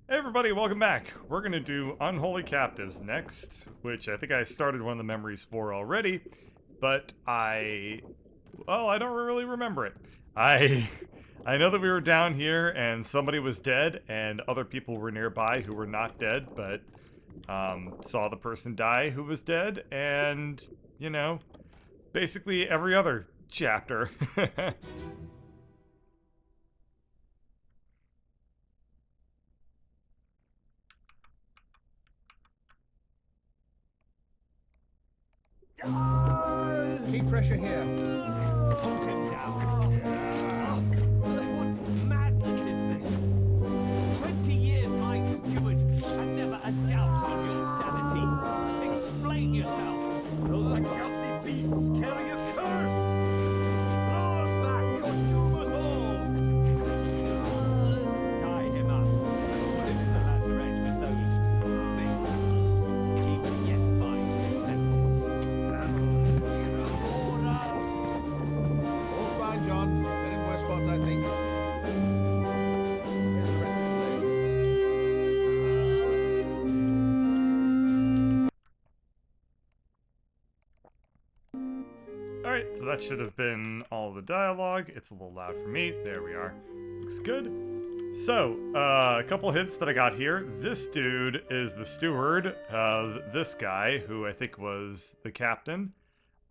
Hey everybody, welcome back. We're gonna do Unholy Captives next, which I think I started one of the memories for already, but well, I don't really remember it. I I know that we were down here and somebody was dead and other people were nearby who were not dead, but saw the person die who was dead and, you know, basically every other chapter. Keep pressure here. Hold him down. What madness is this? 20 years, my steward, and never a doubt on your sanity. Explain yourself. Those ungodly beasts carry a curse. Lord back your doom at all. Tie him up and put him in the lazarette with those things. If he can yet find his senses. All's fine, John. Been in worse spots, I think. Here's the rest of the Alright, so that should have been all the dialogue. It's a little loud for me. There we are. Looks good. So, a couple hints that I got here. This dude is the steward of this guy, who I think was the captain.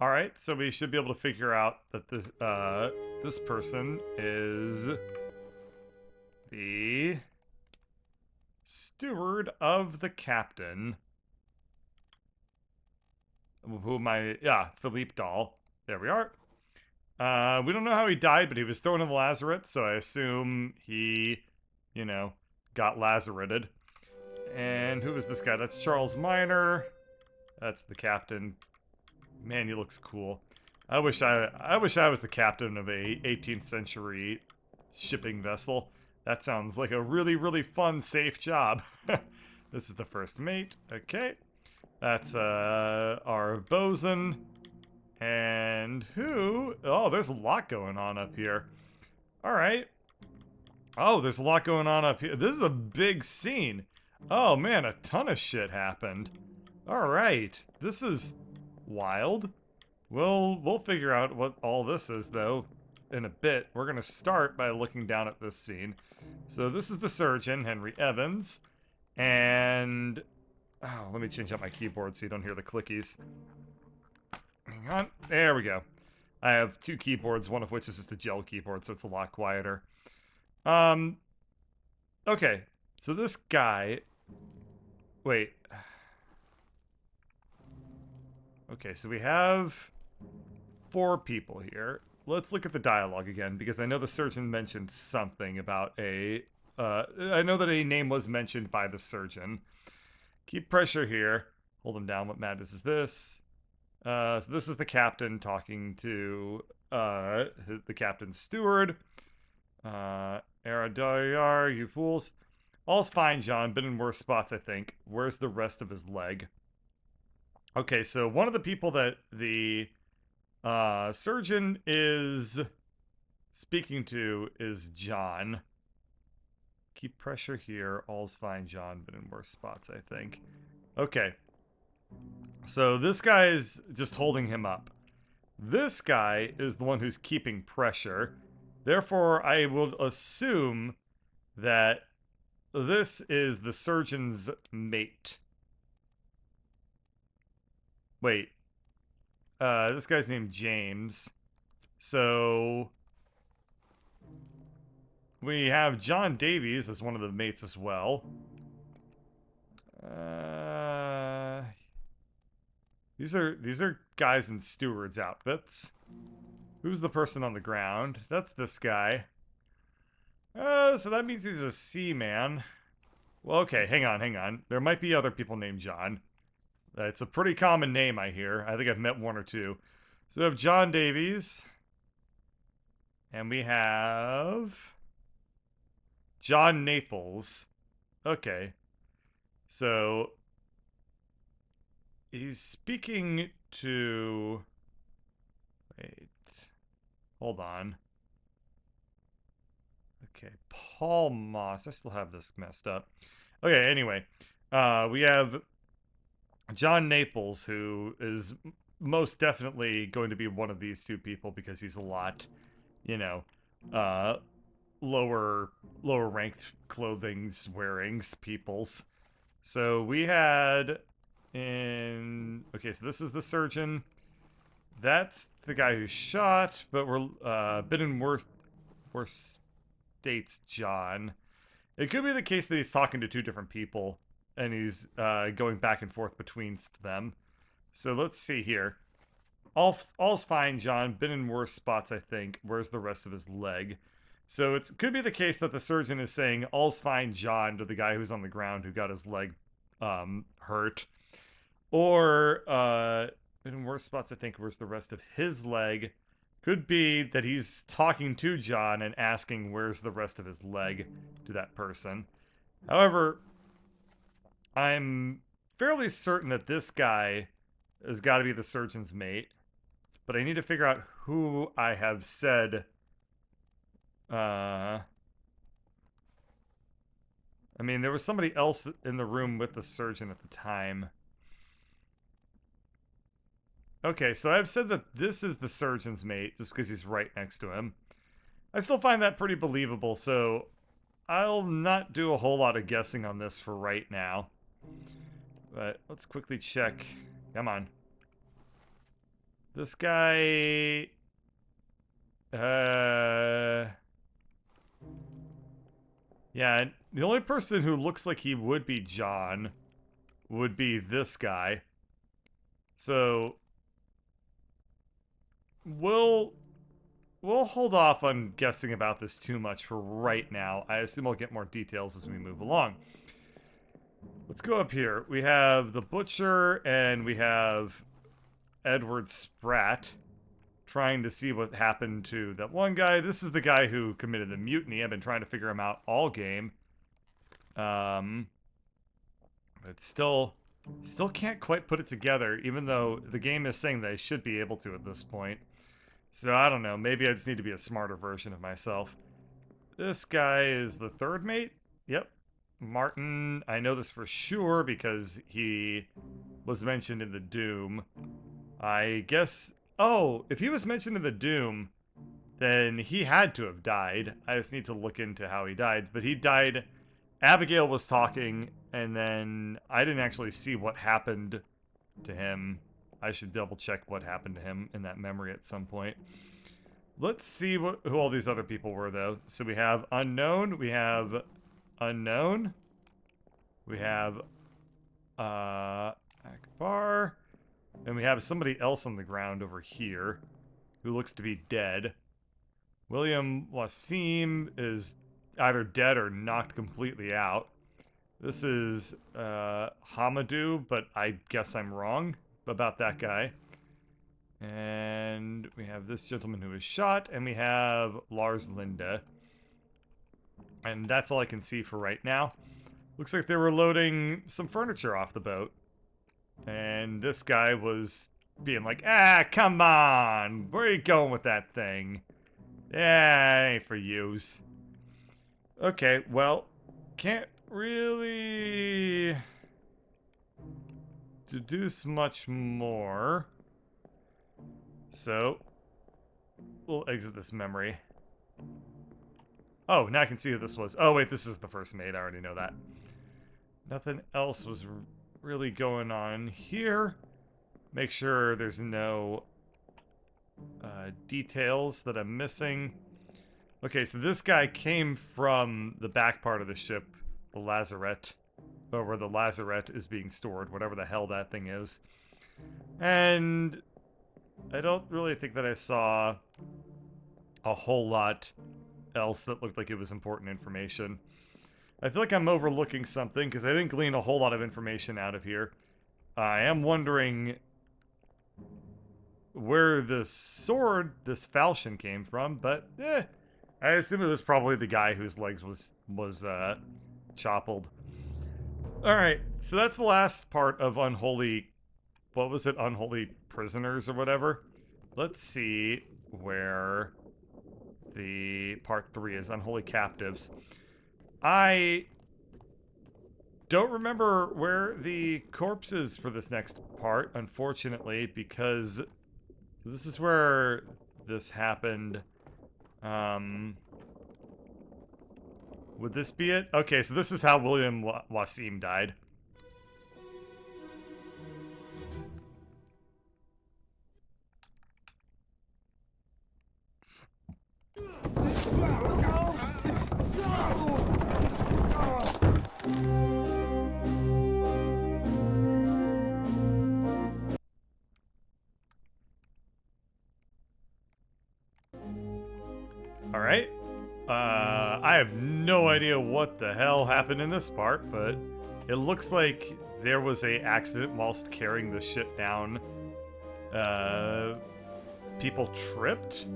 Alright, so we should be able to figure out that this person is the steward of the captain. Who am I? Yeah, Philippe Dahl. There we are. We don't know how he died, but he was thrown in the lazaret, so I assume he, you know, got lazaretted. And who is this guy? That's Charles Minor. That's the captain. Man, he looks cool. I wish I was the captain of a 18th century shipping vessel. That sounds like a really, really fun, safe job. This is the first mate. Okay. That's our bosun. And who? Oh, there's a lot going on up here. Alright. Oh, there's a lot going on up here. This is a big scene. Oh man, a ton of shit happened. Alright. This is wild. We'll figure out what all this is, though, in a bit. We're gonna start by looking down at this scene. So this is the surgeon, Henry Evans. And... oh, let me change up my keyboard so you don't hear the clickies. Hang on. There we go. I have two keyboards, one of which is just a gel keyboard, so it's a lot quieter. Okay. So this guy... wait. Okay, so we have 4 people here. Let's look at the dialogue again, because I know the surgeon mentioned something about a... I know that a name was mentioned by the surgeon. Keep pressure here. Hold him down. What madness is this? So this is the captain talking to the captain's steward. Eradayar, you fools. All's fine, John. Been in worse spots, I think. Where's the rest of his leg? Okay, so one of the people that the surgeon is speaking to is John. Keep pressure here. All's fine, John. Been in worse spots, I think. Okay. So this guy is just holding him up. This guy is the one who's keeping pressure. Therefore, I will assume that this is the surgeon's mate. Wait. This guy's named James. So... we have John Davies as one of the mates as well. These are guys in stewards' outfits. Who's the person on the ground? That's this guy. So that means he's a seaman. Well, okay, hang on. There might be other people named John. It's a pretty common name, I hear. I think I've met 1 or 2. So we have John Davies. And we have... John Naples. Okay. So... he's speaking to... wait. Hold on. Okay, Paul Moss. I still have this messed up. Okay, anyway. We have John Naples, who is most definitely going to be one of these two people because he's a lot, you know, uh, lower ranked clothing's wearings peoples. So we had in okay, so this is the surgeon. That's the guy who shot, but we're been in worse states, John. It could be the case that he's talking to two different people and he's going back and forth between them. So let's see here. All's fine, John. Been in worse spots, I think. Where's the rest of his leg? So it could be the case that the surgeon is saying all's fine, John, to the guy who's on the ground who got his leg hurt. Or been in worse spots, I think. Where's the rest of his leg? Could be that he's talking to John and asking where's the rest of his leg to that person. However, I'm fairly certain that this guy has got to be the surgeon's mate, but I need to figure out who I have said. I mean, there was somebody else in the room with the surgeon at the time. Okay, so I've said that this is the surgeon's mate just because he's right next to him. I still find that pretty believable, so I'll not do a whole lot of guessing on this for right now. But let's quickly check. Come on. This guy... Yeah, the only person who looks like he would be John would be this guy. So... We'll hold off on guessing about this too much for right now. I assume I'll get more details as we move along. Let's go up here. We have the Butcher and we have Edward Spratt trying to see what happened to that one guy. This is the guy who committed the mutiny. I've been trying to figure him out all game. But still can't quite put it together, even though the game is saying that I should be able to at this point. So I don't know, maybe I just need to be a smarter version of myself. This guy is the third mate? Yep. Martin, I know this for sure because he was mentioned in the Doom. I guess... Oh, if he was mentioned in the Doom, then he had to have died. I just need to look into how he died. But he died... Abigail was talking, and then I didn't actually see what happened to him. I should double check what happened to him in that memory at some point. Let's see who all these other people were, though. So we have Unknown, we have Unknown, we have Akbar, and we have somebody else on the ground over here who looks to be dead. William Wasim is either dead or knocked completely out. This is Hamadou, but I guess I'm wrong about that guy. And we have this gentleman who was shot, and we have Lars Linda. And that's all I can see for right now. Looks like they were loading some furniture off the boat. And this guy was being like, ah, come on, where are you going with that thing? Yeah, it ain't for use. Okay, well, can't really deduce much more. So, we'll exit this memory. Oh, now I can see who this was. Oh, wait, this is the first mate. I already know that. Nothing else was really going on here. Make sure there's no details that I'm missing. Okay, so this guy came from the back part of the ship, the lazarette, or where the lazarette is being stored, whatever the hell that thing is. And I don't really think that I saw a whole lot else that looked like it was important information. I feel like I'm overlooking something because I didn't glean a whole lot of information out of here. I am wondering where the sword, this falchion, came from, but I assume it was probably the guy whose legs was choppled. Alright, so that's the last part of Unholy... What was it? Unholy Prisoners or whatever? Let's see where the part 3 is. Unholy Captives. I don't remember where the corpse is for this next part, unfortunately, because this is where this happened. Would this be it? Okay, so this is how William Wasim died. Alright. I have no idea what the hell happened in this part, but it looks like there was a accident whilst carrying the shit down. People tripped?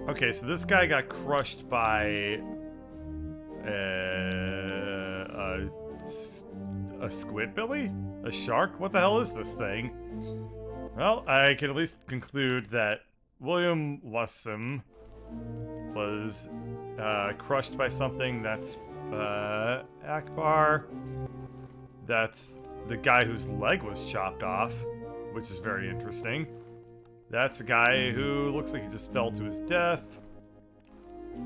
Okay, so this guy got crushed by a squidbilly? A shark? What the hell is this thing? Well, I can at least conclude that William Wasim was crushed by something. That's Akbar. That's the guy whose leg was chopped off, which is very interesting. That's a guy who looks like he just fell to his death.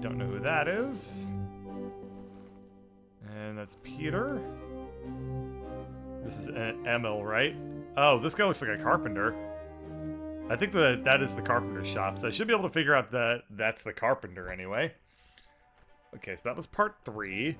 Don't know who that is. And that's Peter. This is Emil, right? Oh, this guy looks like a carpenter. I think that is the carpenter shop, so I should be able to figure out that that's the carpenter anyway. Okay, so that was part 3.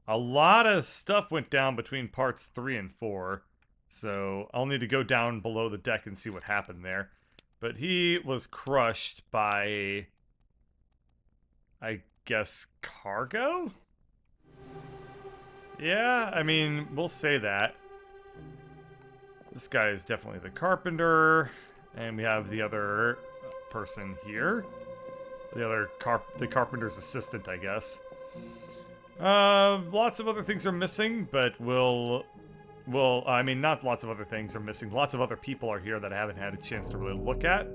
A lot of stuff went down between parts 3 and 4, so I'll need to go down below the deck and see what happened there. But he was crushed by, I guess, cargo? Yeah, I mean, we'll say that. This guy is definitely the carpenter, and we have the other person here. The carpenter's assistant, I guess. Lots of other things are missing, but I mean, not lots of other things are missing. Lots of other people are here that I haven't had a chance to really look at.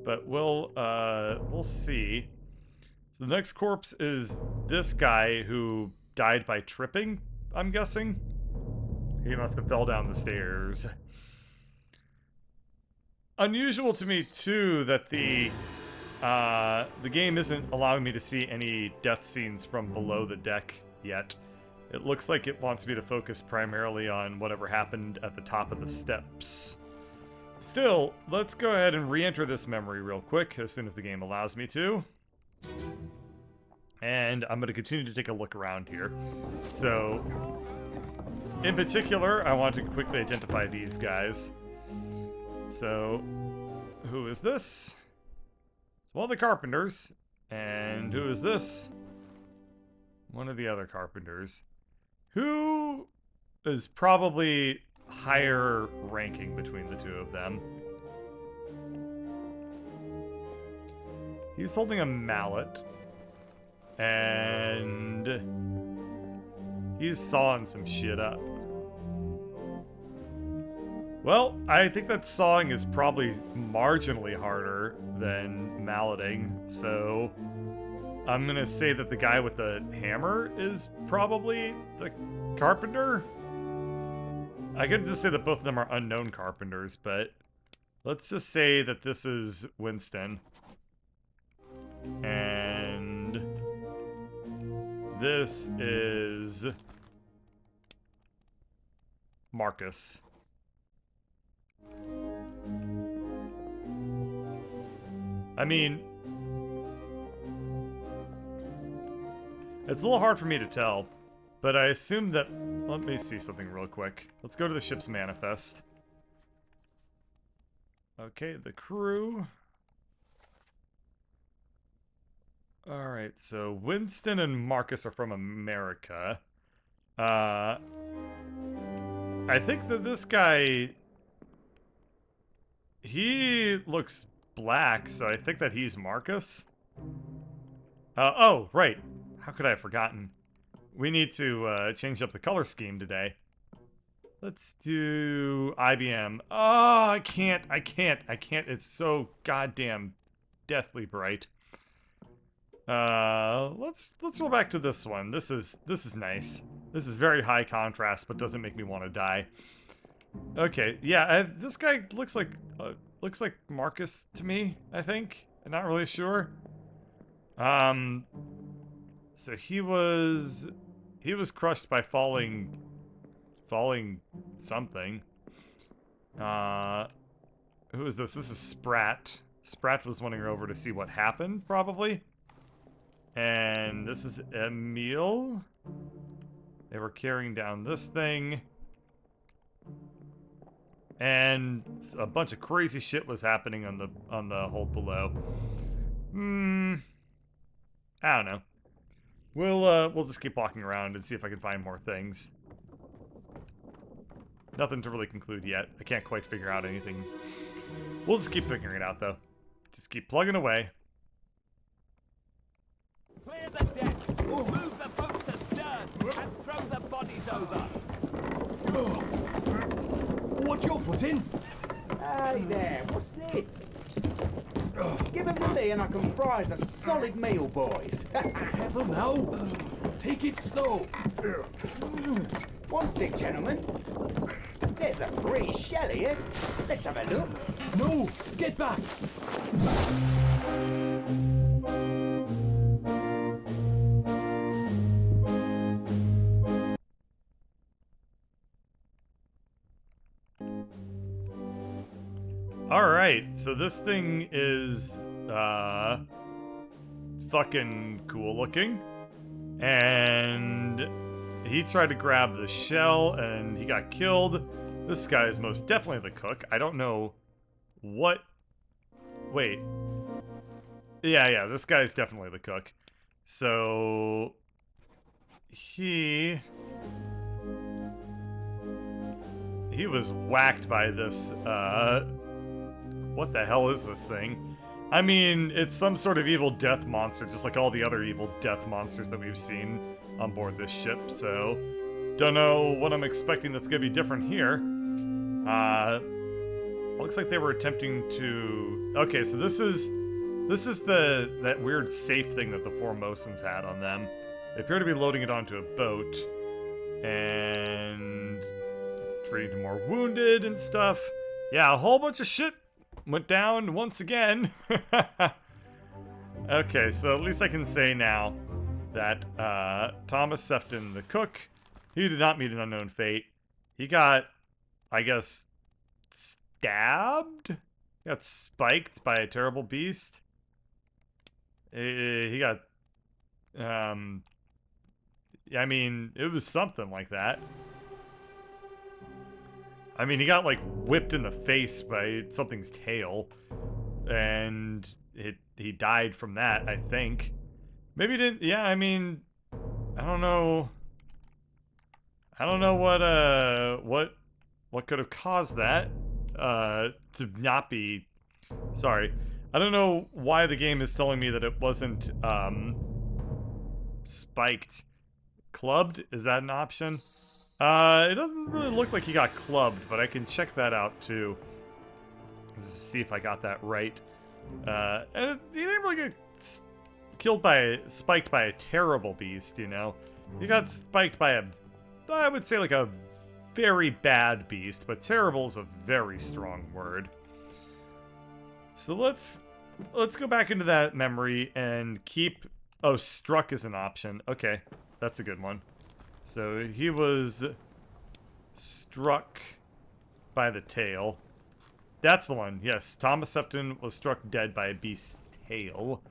But we'll see. So the next corpse is this guy who died by tripping, I'm guessing. He must have fell down the stairs. Unusual to me, too, that the game isn't allowing me to see any death scenes from below the deck yet. It looks like it wants me to focus primarily on whatever happened at the top of the steps. Still, let's go ahead and re-enter this memory real quick as soon as the game allows me to. And I'm going to continue to take a look around here. So, in particular, I want to quickly identify these guys. So, who is this? It's one of the carpenters. And who is this? One of the other carpenters. Who is probably higher ranking between the two of them? He's holding a mallet. And he's sawing some shit up. Well, I think that sawing is probably marginally harder than malleting, so I'm gonna say that the guy with the hammer is probably the carpenter. I could just say that both of them are unknown carpenters, but let's just say that this is Winston. And this is Marcus. I mean, it's a little hard for me to tell, but I assume that... Let me see something real quick. Let's go to the ship's manifest. Okay, the crew. Alright, so Winston and Marcus are from America. I think that this guy... He looks black, so I think that he's Marcus. Oh, right. How could I have forgotten? We need to change up the color scheme today. Let's do IBM. Oh, I can't. It's so goddamn deathly bright. Let's roll back to this one. This is nice. This is very high contrast, but doesn't make me want to die. Okay, yeah, this guy looks like Marcus to me, I think. I'm not really sure. So he was crushed by falling something. Who is this? This is Sprat. Sprat was running over to see what happened, probably. And this is Emil. They were carrying down this thing. And a bunch of crazy shit was happening on the hold below. I don't know. We'll just keep walking around and see if I can find more things. Nothing to really conclude yet. I can't quite figure out anything. We'll just keep figuring it out, though. Just keep plugging away. Clear the deck. Move the boat to stern and throw the bodies over. What you're putting? Hey there, what's this? Give them to me and I can fry us a solid meal, boys. Careful now. Take it slow. What's it, gentlemen? There's a pretty shell here. Let's have a look. No, get back. Alright, so this thing is, fucking cool looking. And he tried to grab the shell and he got killed. This guy is most definitely the cook. I don't know what... Wait. Yeah, this guy is definitely the cook. So... He was whacked by this, what the hell is this thing? I mean, it's some sort of evil death monster, just like all the other evil death monsters that we've seen on board this ship, so... Don't know what I'm expecting that's gonna be different here. Looks like they were attempting to... Okay, so this is that weird safe thing that the Formosans had on them. They appear to be loading it onto a boat. And... treating more wounded and stuff. Yeah, a whole bunch of shit went down once again. Okay, so at least I can say now that Thomas Sefton, the cook, he did not meet an unknown fate. He got, I guess, stabbed? He got spiked by a terrible beast. He got, I mean, it was something like that. I mean, he got, like, whipped in the face by something's tail. And he died from that, I think. Maybe he didn't... Yeah, I mean... I don't know... I don't know what could have caused that. To not be... Sorry. I don't know why the game is telling me that it wasn't, spiked. Clubbed? Is that an option? It doesn't really look like he got clubbed, but I can check that out too. Let's see if I got that right. And he didn't really get spiked by a terrible beast, you know? He got spiked by a, I would say like a very bad beast, but terrible is a very strong word. So let's go back into that memory and keep, oh, struck is an option. Okay, that's a good one. So he was struck by the tail. That's the one, yes. Thomas Sefton was struck dead by a beast's tail.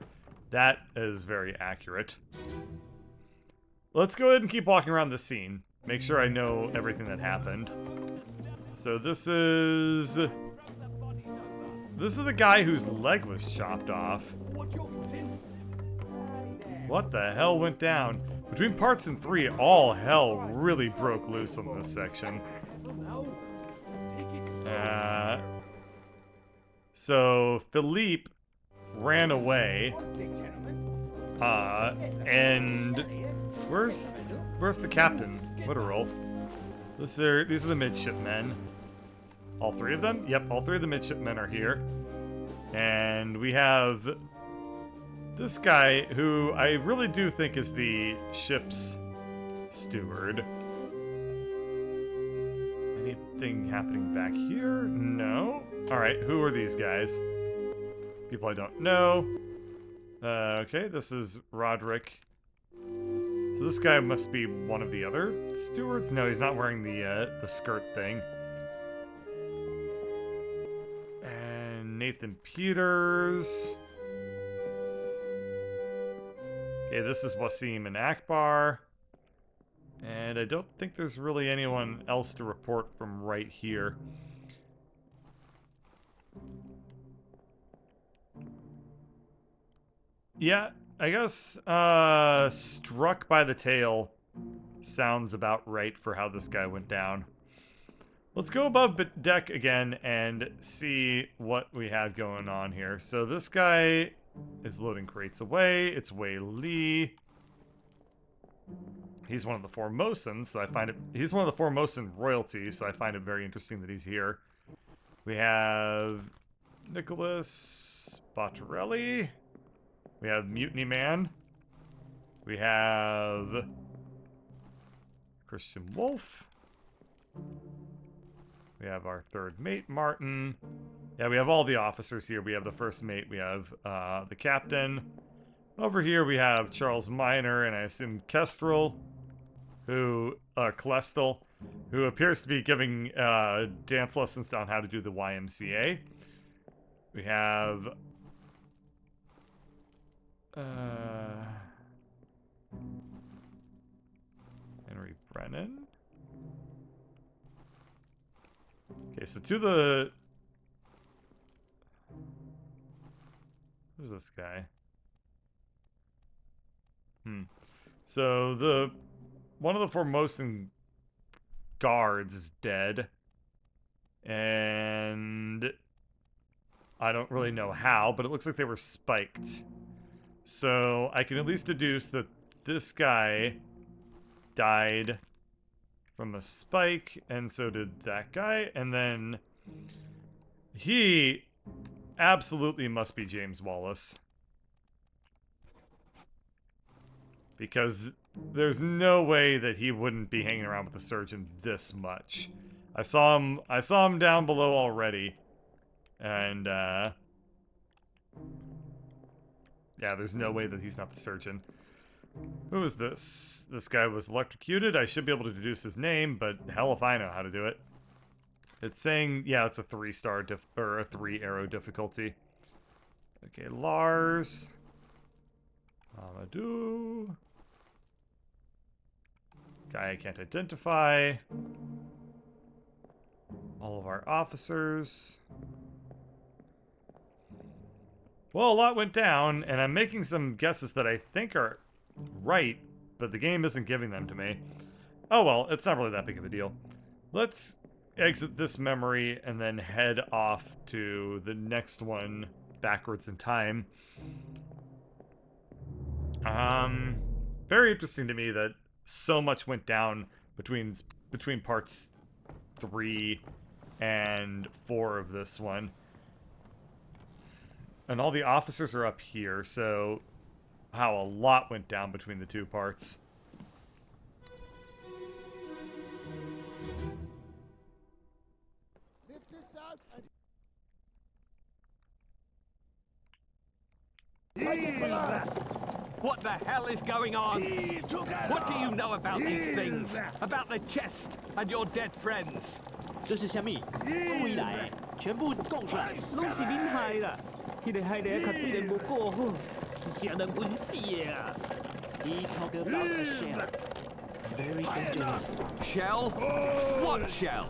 That is very accurate. Let's go ahead and keep walking around the scene. Make sure I know everything that happened. So this is the guy whose leg was chopped off. What the hell went down? Between parts and 3, all hell really broke loose on this section. So Philippe ran away. And where's the captain? Literal. These are the midshipmen. All three of them? Yep, all three of the midshipmen are here. And we have this guy who I really do think is the ship's steward. Anything happening back here? No. Alright, who are these guys? People I don't know. Okay, this is Roderick. So this guy must be one of the other stewards? No, he's not wearing the skirt thing. And Nathan Peters. Okay, this is Wasim and Akbar. And I don't think there's really anyone else to report from right here. Yeah, I guess struck by the tail sounds about right for how this guy went down. Let's go above deck again and see what we had going on here. So this guy is loading crates away. It's Wei Li. He's one of the Formosans, so I find it... He's one of the Formosan royalty, so I find it very interesting that he's here. We have Nicholas Bottarelli. We have Mutiny Man. We have Christian Wolf. We have our third mate, Martin. Yeah, we have all the officers here. We have the first mate. We have the captain. Over here we have Charles Minor and I assume Kestrel, who, Celestal, who appears to be giving dance lessons on how to do the YMCA. We have Henry Brennan. Okay, so to the... Who's this guy? So the... One of the Formosan guards is dead. And... I don't really know how, but it looks like they were spiked. So I can at least deduce that this guy died from a spike, and so did that guy. And then he absolutely must be James Wallace, because there's no way that he wouldn't be hanging around with the surgeon this much. I saw him down below already, and yeah, there's no way that he's not the surgeon. Who is this? This guy was electrocuted. I should be able to deduce his name, but hell if I know how to do it. It's saying, yeah, it's a 3-star or a 3-arrow difficulty. Okay, Lars. Amadou. Guy I can't identify. All of our officers. Well, a lot went down, and I'm making some guesses that I think are right, but the game isn't giving them to me. Oh well, it's not really that big of a deal. Let's exit this memory and then head off to the next one backwards in time. Very interesting to me that so much went down between parts 3 and 4 of this one. And all the officers are up here, so how a lot went down between the two parts. What the hell is going on? What do you know about these things? About the chest and your dead friends? 这是什么？回来，全部讲出来，拢是恁害啦！迄个害的较对人无顾好，是人稳死的啊！He talk about a shell, very dangerous. Shell? What shell?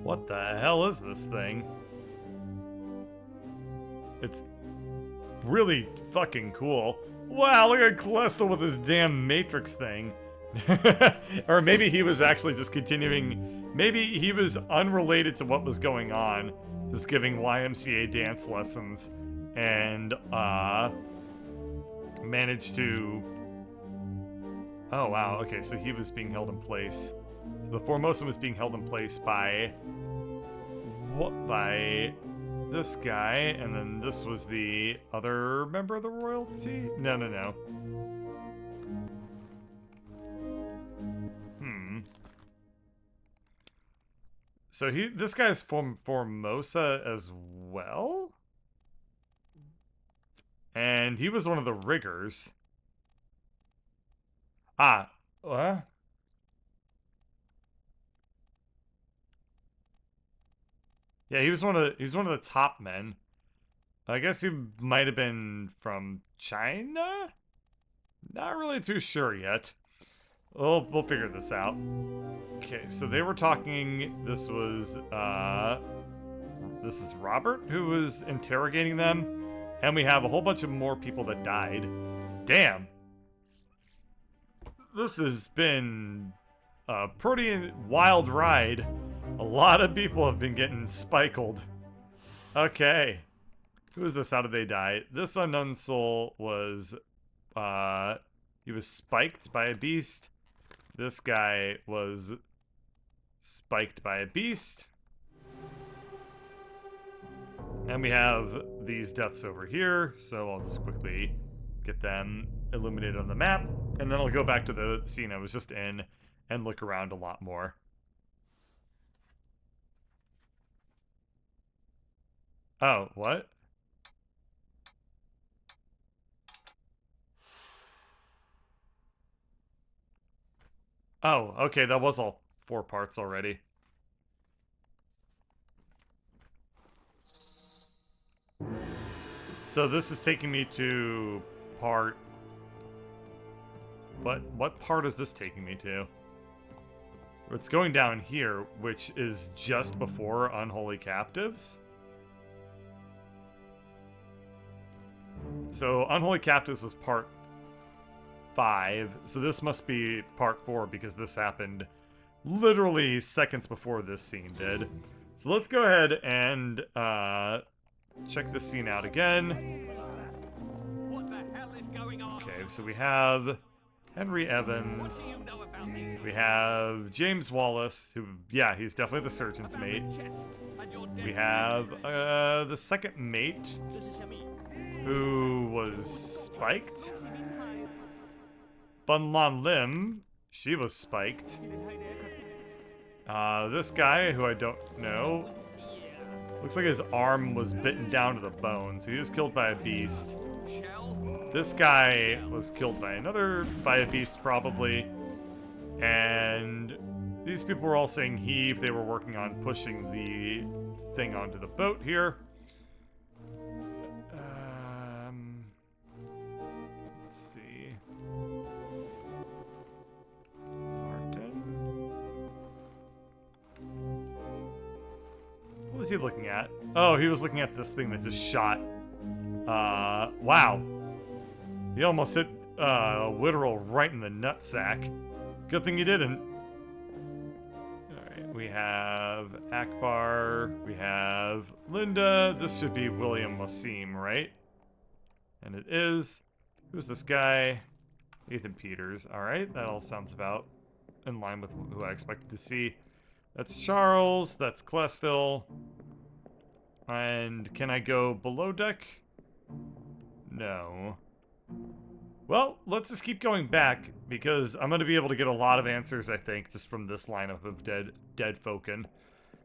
What the hell is this thing? It's really fucking cool. Wow, look at Celestal with his damn Matrix thing. Or maybe he was actually just continuing Maybe he was unrelated to what was going on, just giving YMCA dance lessons, and managed to... Oh, wow, okay, so he was being held in place. So the Formosan was being held in place by... What? By this guy, and then this was the other member of the royalty? No, no, no. So this guy's from Formosa as well? And he was one of the riggers. Ah, what? Yeah, he's one of the top men. I guess he might have been from China? Not really too sure yet. We'll figure this out. Okay, so they were talking, this is Robert who was interrogating them, and we have a whole bunch of more people that died. Damn. This has been a pretty wild ride. A lot of people have been getting spiked. Okay. Who is this? How did they die? This unknown soul was, he was spiked by a beast. This guy was spiked by a beast. And we have these deaths over here, so I'll just quickly get them illuminated on the map, and then I'll go back to the scene I was just in and look around a lot more. Oh, what? Oh, okay, that was all 4 parts already. So this is taking me to part... What part is this taking me to? It's going down here, which is just before Unholy Captives. So Unholy Captives was part 5, so this must be part 4 because this happened literally seconds before this scene did. So let's go ahead and check this scene out again. What the hell is going on? Okay, so we have Henry Evans. What do you know about these? We have James Wallace, who, yeah, he's definitely the surgeon's About mate. the chest and your dead We have the second mate, who was spiked. Bun Lan Lim, she was spiked. This guy, who I don't know, looks like his arm was bitten down to the bone, so he was killed by a beast. shell. This guy was killed by a beast probably. And these people were all saying heave. They were working on pushing the thing onto the boat here. Let's see. Martin. What was he looking at? Oh, he was looking at this thing that just shot. Wow. He almost hit Literal right in the nutsack. Good thing he didn't. Alright, we have Akbar, we have Linda. This should be William Wassim, right? And it is. Who's this guy? Ethan Peters. Alright, that all sounds about in line with who I expected to see. That's Charles, that's Clestil. And can I go below deck? No. Well, let's just keep going back, because I'm going to be able to get a lot of answers, I think, just from this lineup of dead Foken.